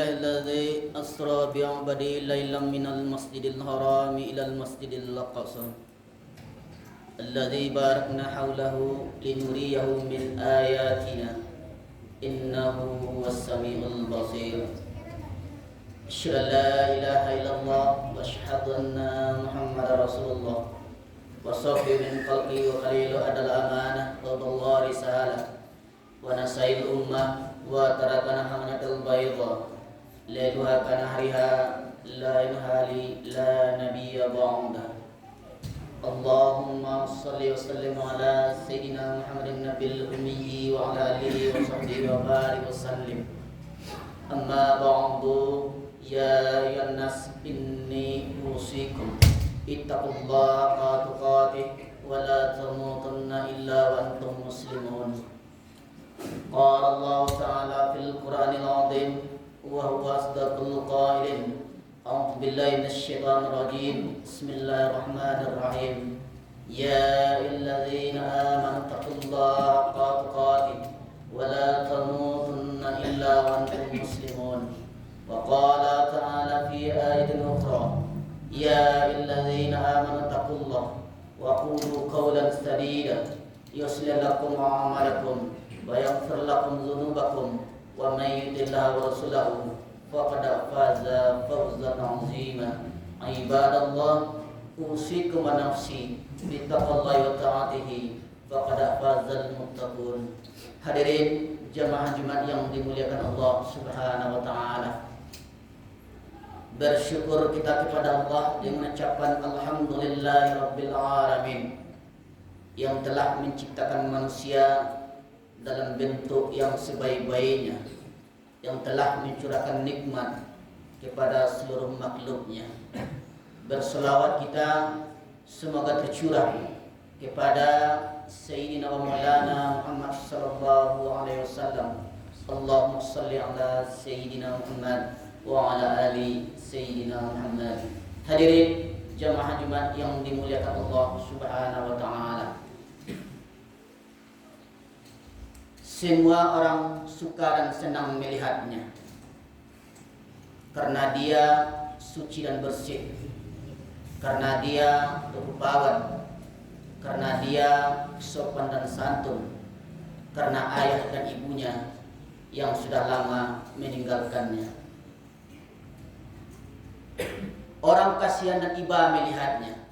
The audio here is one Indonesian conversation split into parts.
لله الذي أسرى بعبده ليلا من المسجد الحرام إلى المسجد الأقصى الذي باركنا حوله لنريه من آياتنا إنه هو السميع البصير أشهد أن لا إله إلا الله وأشهد أن محمدا رسول الله وصفي من خلقه وخليل أدى الأمانة وبلغ رسالة ونصح الأمة وتركنا حملة البيضاء ليلها كنهارها لا ينهالي لا نبي بعده اللهم صل وسلم على سيدنا محمد النبي الأمي وعلى آله وصحبه وبارك وسلم أما بعد يا أيها الناس إني أوصيكم اتقوا الله حق تقاته ولا تموتن إلا وأنتم مسلمون قال الله تعالى في القرآن العظيم وهو أصدق القائلين أعوذ بالله من الشيطان الرجيم بسم الله الرحمن الرحيم يا أيها الذين آمنوا اتقوا الله حق تقاته ولا تموتن إلا وأنتم مسلمون وقال تعالى في آية أخرى يا أيها الذين آمنوا اتقوا الله وقولوا قولا سديدا يصلح لكم أعمالكم ويغفر لكم ذنوبكم ومن يطع الله ورسوله فقد فاز فوزا عظيما عباد الله أوصيكم ونفسي بتقوى الله وطاعته فقد فاز المتقون. Hadirin jamaah Jumat yang dimuliakan Allah Subhanahu wa taala. Bersyukur kita kepada Allah dengan ucapan alhamdulillahirabbil alamin yang telah menciptakan manusia dalam bentuk yang sebaik-baiknya, yang telah mencurahkan nikmat kepada seluruh makhluknya. Berselawat kita semoga tercurah kepada Sayyidina wa Maulana Muhammad sallallahu alaihi wasallam. Allahumma salli ala Sayyidina Muhammad wa ala ali Sayyidina Muhammad. Hadirin jamaah Jumat yang dimuliakan Allah Subhanahu wa taala. Semua orang suka dan senang melihatnya karena dia suci dan bersih, karena dia rupawan, karena dia sopan dan santun, karena ayah dan ibunya yang sudah lama meninggalkannya. Orang kasihan dan iba melihatnya,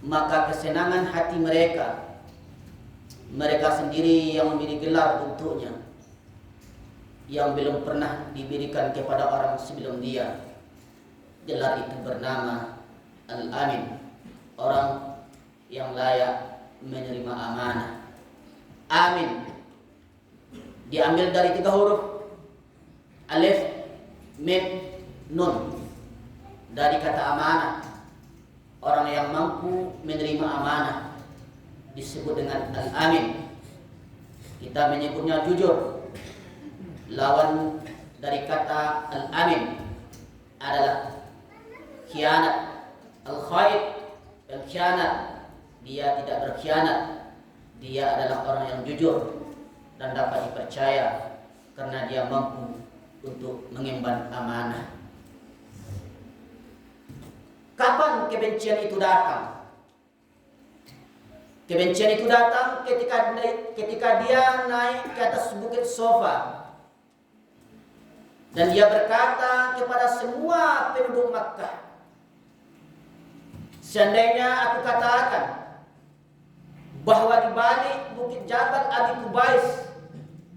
maka kesenangan hati mereka sendiri yang memberi gelar untuknya yang belum pernah diberikan kepada orang sebelum dia. Gelar itu bernama Al-Amin, orang yang layak menerima amanah. Amin diambil dari 3 huruf, alif, mim, nun, dari kata amanah. Orang yang mampu menerima amanah disebut dengan al-amin. Kita menyebutnya jujur. Lawan dari kata al-amin adalah khianat. Al-khaid, al-khianat, dia tidak berkhianat. Dia adalah orang yang jujur dan dapat dipercaya karena dia mampu untuk mengemban amanah. Kapan kebencian itu datang? Kebencian itu datang ketika dia naik ke atas bukit Sofa dan dia berkata kepada semua penduduk Makkah, seandainya aku katakan bahwa di balik bukit Jabal Abi Qubais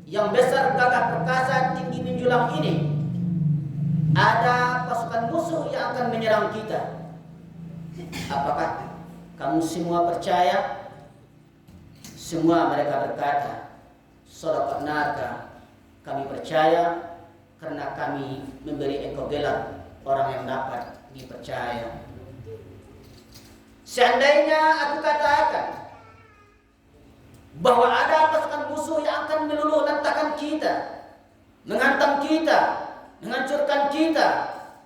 yang besar, gagah perkasa, tinggi menjulang ini ada pasukan musuh yang akan menyerang kita, apakah kamu semua percaya? Semua mereka berkata, sadaqnaka, kami percaya karena kami memberi engkau gelar orang yang dapat dipercaya. Seandainya aku katakan bahwa ada pasukan musuh yang akan meluluh lantakkan kita, menghantam kita, menghancurkan kita,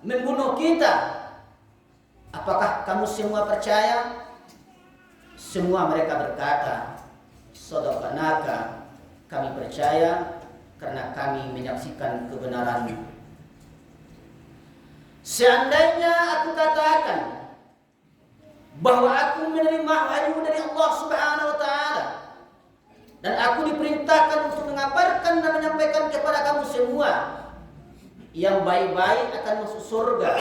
membunuh kita, apakah kamu semua percaya? Semua mereka berkata, sadaqnaka, kami percaya karena kami menyaksikan kebenaran. Seandainya aku katakan bahwa aku menerima wahyu dari Allah Subhanahu wa taala dan aku diperintahkan untuk mengabarkan dan menyampaikan kepada kamu semua, yang baik-baik akan masuk surga,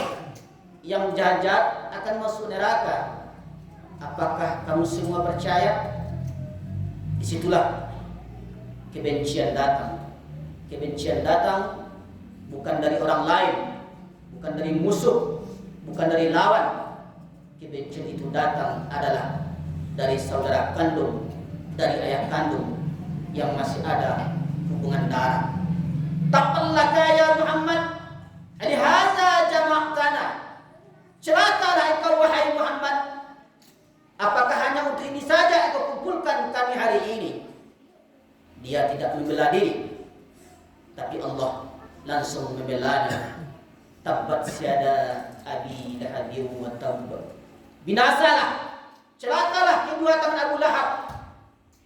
yang jahat akan masuk neraka, apakah kamu semua percaya? Disitulah kebencian datang. Kebencian datang bukan dari orang lain, bukan dari musuh, bukan dari lawan. Kebencian itu datang adalah dari saudara kandung, dari ayah kandung yang masih ada hubungan darah. Taqallaka ya Muhammad, alihadza jama'tana. Celakalah engkau wahai Muhammad. Apakah hanya untuk ini saja engkau kumpulkan kami hari ini? Dia tidak membela diri, tapi Allah langsung membelanya. Tabbat syada abi lahabin wa tabb. Binasalah, celakalah kedua tangan Abu Lahab.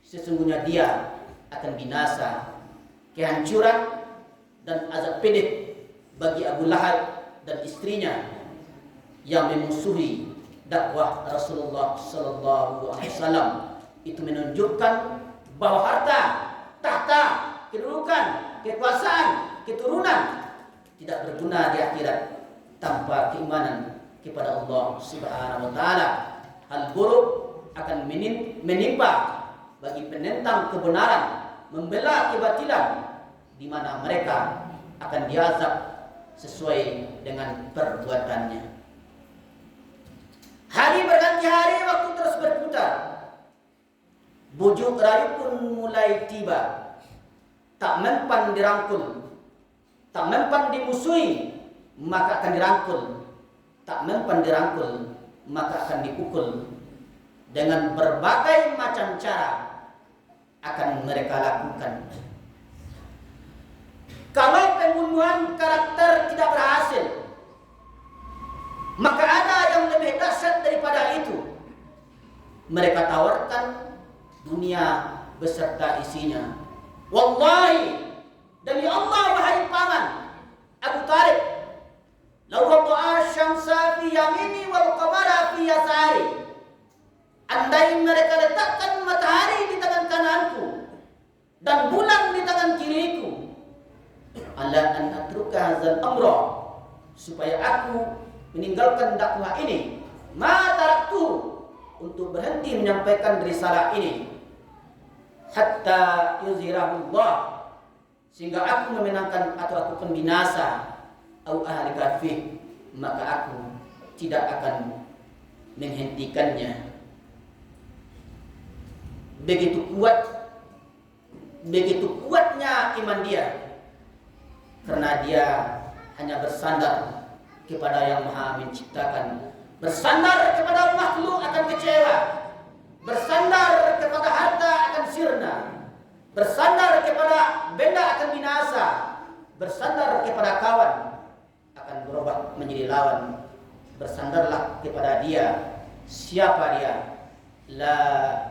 Sesungguhnya dia akan binasa. Kehancuran dan azab pedih bagi Abu Lahab dan istrinya yang memusuhi dakwah Rasulullah sallallahu alaihi wasallam. Itu menunjukkan bahwa harta, tahta, kedudukan, kekuasaan, keturunan tidak berguna di akhirat tanpa keimanan kepada Allah Subhanahu wa taala. Hal buruk akan menimpa bagi penentang kebenaran, membela kebatilan, di mana mereka akan diazab sesuai dengan perbuatannya. Hari berganti hari, waktu terus berputar. Bujuk rayu pun mulai tiba. Tak mempan dirangkul, tak mempan dimusuhi, maka akan dirangkul. Tak mempan dirangkul, maka akan dipukul. Dengan berbagai macam cara akan mereka lakukan. Kalau pembunuhan karakter tidak berhasil, maka ada yang lebih dahsyat daripada itu. Mereka tawarkan dunia beserta isinya. Wallahi, demi Allah wahai paman Abu Talib, law wada'a syamsa fi yamini wal qamara fi yasari. Andai mereka letakkan matahari di tangan kananku dan bulan di tangan kiriku, ala an atruka hadzal amra, supaya aku meninggalkan dakwah ini, ma taraktu, untuk berhenti menyampaikan risalah ini, hatta yuzhirahullah, sehingga aku memenangkan atau aku pembinasa, au ahli kafir, maka aku tidak akan menghentikannya. Begitu kuatnya iman dia, karena dia hanya bersandar kepada yang Maha Menciptakan. Bersandar kepada makhluk akan kecewa, bersandar kepada harta akan sirna, bersandar kepada benda akan binasa, bersandar kepada kawan akan berubah menjadi lawan. Bersandarlah kepada dia. Siapa dia? La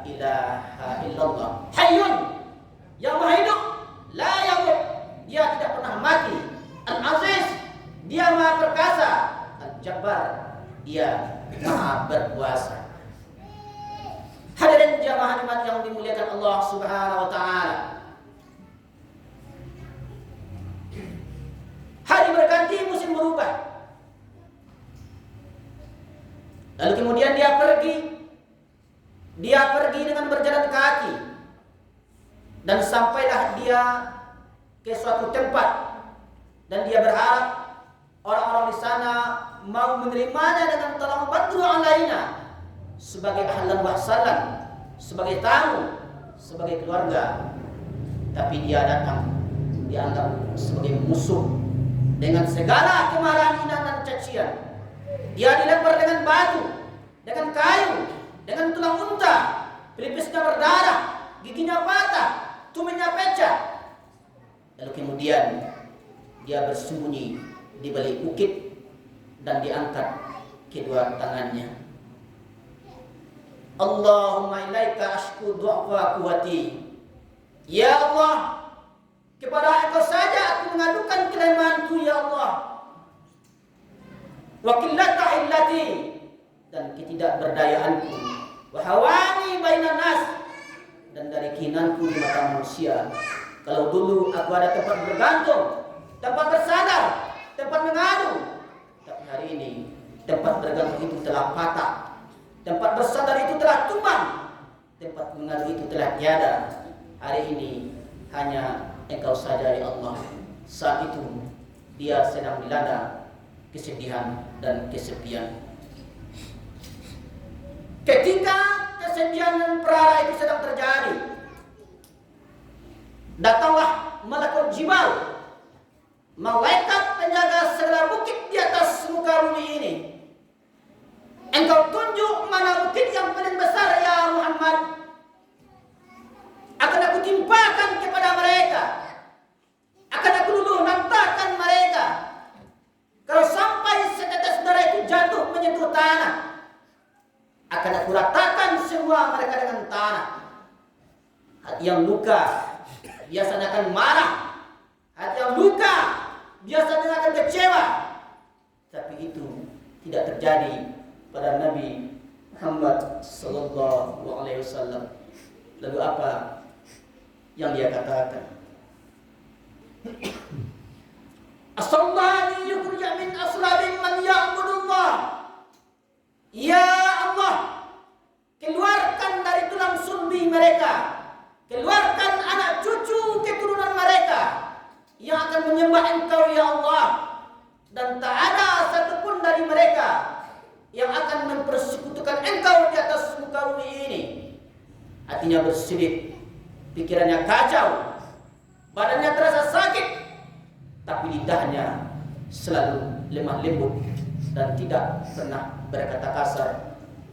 ilaha illallah, hayyun, yang maha hidup, la yamut, dia tidak pernah mati. Al-Aziz, dia maha perkasa. Al-Jabbar, dia maha berkuasa. Hadirin jamaah nikmat yang dimuliakan Allah Subhanahu wa taala. Hari berganti, musim berubah. Lalu kemudian dia pergi dengan berjalan kaki, dan sampailah dia ke suatu tempat, dan dia berharap orang-orang di sana mau menerimanya dengan tolong bantu alaina, sebagai ahlan wa sahlan, sebagai tamu, sebagai keluarga. Tapi dia datang dianggap sebagai musuh dengan segala kemarahan, hinaan dan cacian. Dia dilempar dengan batu, dengan kayu, dengan tulang unta, pelipisnya berdarah, giginya patah, tumitnya pecah. Lalu kemudian dia bersembunyi di balik bukit dan diangkat kedua tangannya. Allahumma ilaika ashku du'fa quwwati. Ya Allah, Kepada Engkau saja aku mengadukan kelemahanku ya Allah. Wa qillata illati, dan ketidakberdayaanku. Wa hawani bainan nas, dan dari kehinanku di mata manusia. Kalau dulu aku ada tempat bergantung, tempat bersandar, tempat mengadu, tapi hari ini tempat bergantung itu telah patah, tempat bersandar itu telah tumbang, tempat mengadu itu telah tiada. Hari ini hanya Engkau saja ya Allah. Saat itu dia sedang dilanda kesedihan dan kesepian. Ketika kesedihan dan perara itu sedang terjadi, datanglah malaikat Jibril, malaikat penjaga segala bukit di atas muka bumi ini. Engkau tunjuk mana bukit yang paling besar ya Muhammad, akan aku timpakan kepada mereka, akan aku luluh lantakkan mereka. Kalau sampai setetes darah itu jatuh menyentuh tanah, akan aku ratakan semua mereka dengan tanah. Hati yang luka biasanya akan marah, hati yang luka biasanya akan kecewa, tapi itu tidak terjadi pada Nabi Muhammad sallallahu alaihi wasallam. Lalu apa yang dia katakan? As-sallallahu yukhrij min aslabin man ya'budullah. Ya Allah, keluarkan dari tulang sulbi mereka, keluarkan anak cucu keturunan mereka yang akan menyembah Engkau ya Allah, dan tak ada satupun dari mereka yang akan mempersekutukan Engkau di atas muka bumi ini. Hatinya bersedih, pikirannya kacau, badannya terasa sakit, tapi lidahnya selalu lemah lembut dan tidak pernah berkata kasar.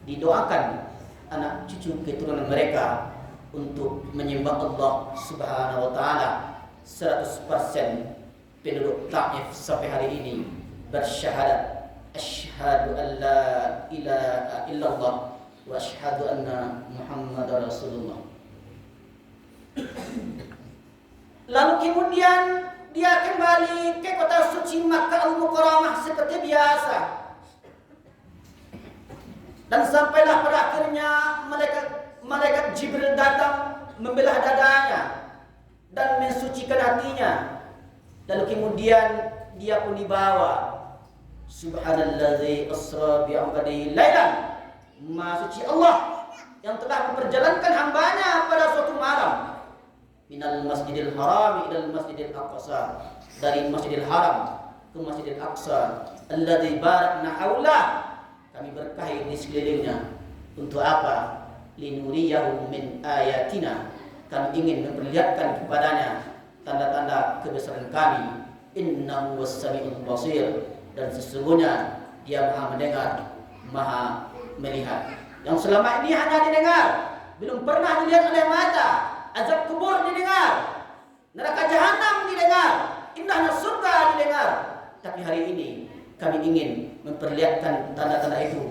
Didoakan anak cucu keturunan mereka untuk menyembah Allah Subhanahu wa taala. 100% penduduk Taif sampai hari ini bersyahadat asyhadu an la ilaha illallah wa asyhadu anna Muhammadar Rasulullah. Lalu kemudian dia kembali ke kota suci Makkah Al-Mukarramah seperti biasa. Dan sampailah pada akhirnya malaikat Jibril datang membelah dadanya dan mensucikan hatinya. Lalu kemudian dia pun dibawa. Subhanalladzi asra bi 'abdihi lailan. Maha suci Allah yang telah memperjalankan hambanya pada suatu malam. Minal Masjidil Haram ilal Masjidil Aqsa, dari Masjidil Haram ke Masjidil Aqsa. Alladzi barakna haula, kami berkahi di sekelilingnya. Untuk apa? Linuriyahu min ayatina, kami ingin memperlihatkan kepadanya tanda-tanda kebesaran kami. Innahu was-sami'ul basir, dan sesungguhnya dia maha mendengar, maha melihat. Yang selama ini hanya didengar, belum pernah dilihat oleh mata. Azab kubur didengar, neraka jahanam didengar, indahnya surga didengar. Tapi hari ini kami ingin memperlihatkan tanda-tanda itu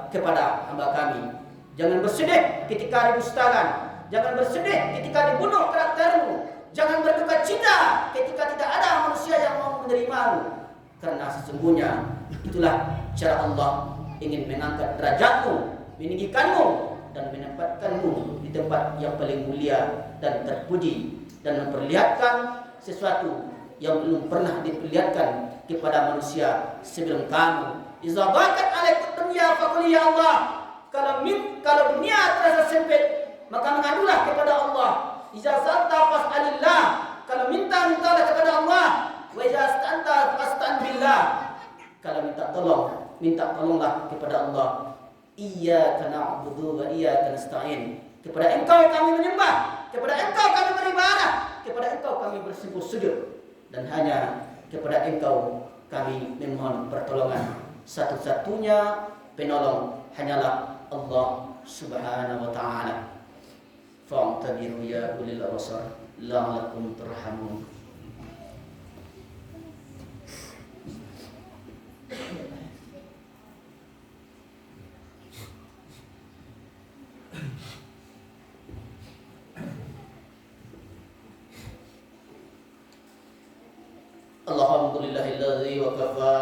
kepada hamba kami. Jangan bersedih ketika didustakan, jangan bersedih ketika dibunuh karaktermu, jangan berduka cita ketika tidak ada manusia yang mau menerimamu. Karena sesungguhnya itulah cara Allah ingin mengangkat derajatmu, meninggikanmu, dan menempatkanmu di tempat yang paling mulia dan terpuji, dan memperlihatkan sesuatu yang belum pernah diperlihatkan kepada manusia sebelum kamu. Iza bakat alaikum dunya faqul ya Allah. Kalau dunia terasa sempit, maka mengadulah kepada Allah. Iza sa'alta fas'alillah. Kalau mintalah kepada Allah. Wa iza asta'anta fasta'in billah. Kalau minta tolonglah kepada Allah. Iyyaka na'budu wa iyyaka nasta'in. Kepada Engkau kami menyembah, kepada Engkau kami beribadah, kepada Engkau kami bersungguh sujud, dan hanya kepada Engkau kami memohon pertolongan. Satu-satunya penolong hanyalah Allah Subhanahu wa taala. Fa'tabiru ya ulil absar la'allakum turhamun. Alhamdulillahilladzi wa kafa.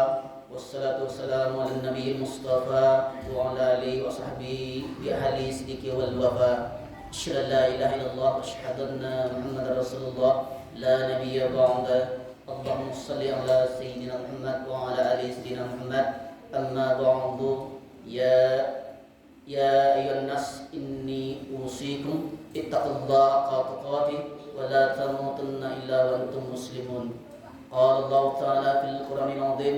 Wassalatu wassalamu ala nabiyil mustafa wa ala alihi wa sahbihi bi ahli sidiki wal wafa. Asyhadu an la ilaha illallah wa asyhadu anna Muhammadar Rasulullah la nabiyya ba'da. Allahumma shalli ala sayyidina Muhammad wa ala ali sayyidina Muhammad. Amma ba'du. Ya ayyuhan nas inni usikum ittaqullaha haqqa tuqatih wa la tamutunna illa wa antum muslimun. Qala Allah ta'ala fil Qur'anil 'azim.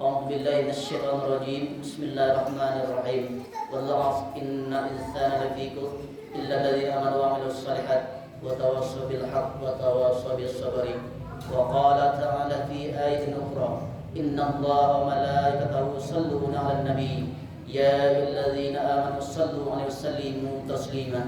A'udzu billahi minasyaitonir rajim. Bismillahirrahmanirrahim. Wal 'asr innal insana lafi khusr illa alladziina aamanu wa 'amilus shalihaati wa tawassaw bil haqqi wa tawassaw bis sabri. Wa qala ta'ala fi ayatin ukhra. Inna Allaha wa malaikatahu yusholluna 'alan nabiy. Ya ayyuhalladzina amanu shallu 'alaihi wa sallimu taslima.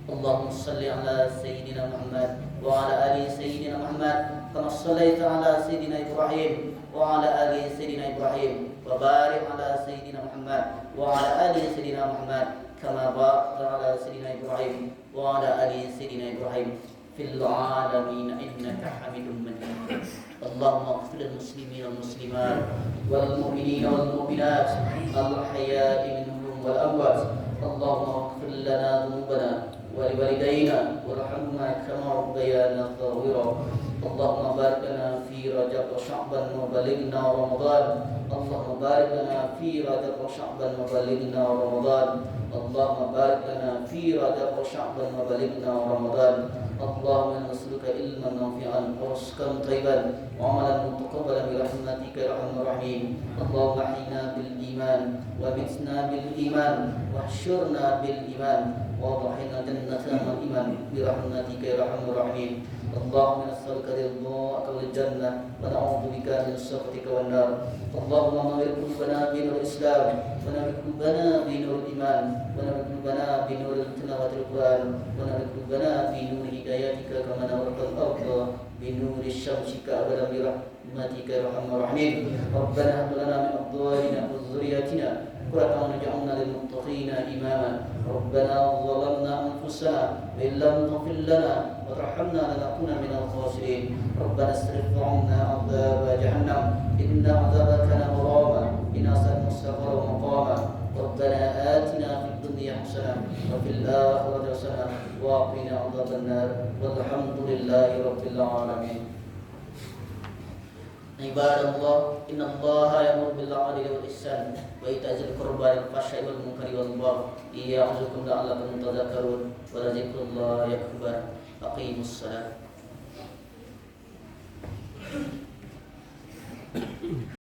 Allahumma shalli 'ala sayyidina Muhammad wa 'ala ali sayyidina Muhammad kama shallaita 'ala sayyidina Ibrahim wa 'ala ali sayyidina Ibrahim wa barik 'ala sayyidina Muhammad wa 'ala ali sayyidina Muhammad kama barakta 'ala sayyidina Ibrahim wa 'ala ali sayyidina Ibrahim fil 'alamin innaka Hamidum Majid. Allahumma ighfir lil muslimin wal muslimat wal mu'minin wal mu'minat al ahya'i minhum wal amwat. Allahumma ighfir lana dhunubana wa liwalidayna warhamna kama rabbayana shaghira. Allahumma barik lana fi Rajab wa Sya'ban wa balighna Ramadan. Allahumma barik lana fi Rajab wa Sya'ban wa balighna Ramadan. Allahumma barik lana fi Rajab wa Sya'ban wa balighna Ramadan. Allahumma nas'aluka ilman nafi'an wa rizqan thayyiban wa 'amalan mutaqabbalan bi rahmatika ya arhamar rahimin. Allahumma ahyina bil iman wa mitna bil iman wa hsyurna bil iman wa adkhilna jannata mal iman bi rahmatika ya arhamar rahimin. Allahumma nas'aluka ridhaka wal jannah wa na'udzu bika min sakhatika wan nar. Allahumma nawwir qulubana bi nuril islam wa nawwir qulubana bi nuril iman wa nawwir qulubana bi nuril tilawatil Qur'an wa nawwir qulubana bi nuril hidayatika kama nawwartal ardha bi nuril syamsika abadan bi rahmatika ya arhamar rahimin. Rabbana hab lana min adwarina wa dhurriyyatina qurrata a'yunin waj'alna lil muttaqina imama. Rabbana zalamna anfusana wa illam taghfir lana wa tarhamna lanakunanna minal khasirin. Rabbana asrif 'anna 'adzaba jahannam inna 'adzabaha kana gharama inna sa'at mustaqarra wa maqama. Rabbana atina fid dunya hasanah wa fil akhirati hasanah wa qina 'adzabannar. Walhamdulillahi rabbil alamin. Ibadallah, innallaha ya'muru bil 'adli wal ihsan wa ita'i dzil qurba wal fahsya'i wal munkari wal baghi ya'idzukum la'allakum tadhakkarun wa la dzikrullahi akbar. Aqimus shalah.